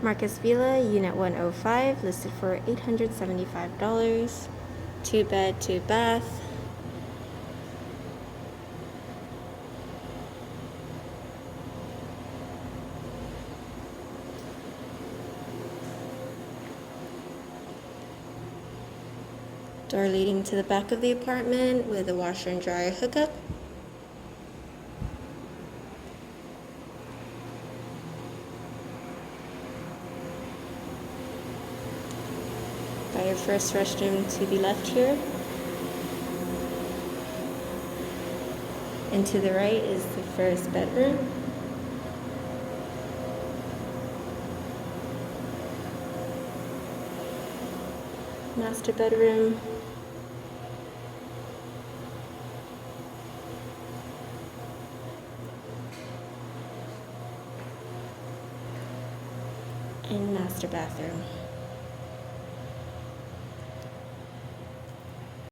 Marcus Villa, Unit 105, listed for $875. 2-bed, 2-bath. Door leading to the back of the apartment with a washer and dryer hookup. By your first restroom to the left here. And to the right is the first bedroom. Master bedroom. And master bathroom.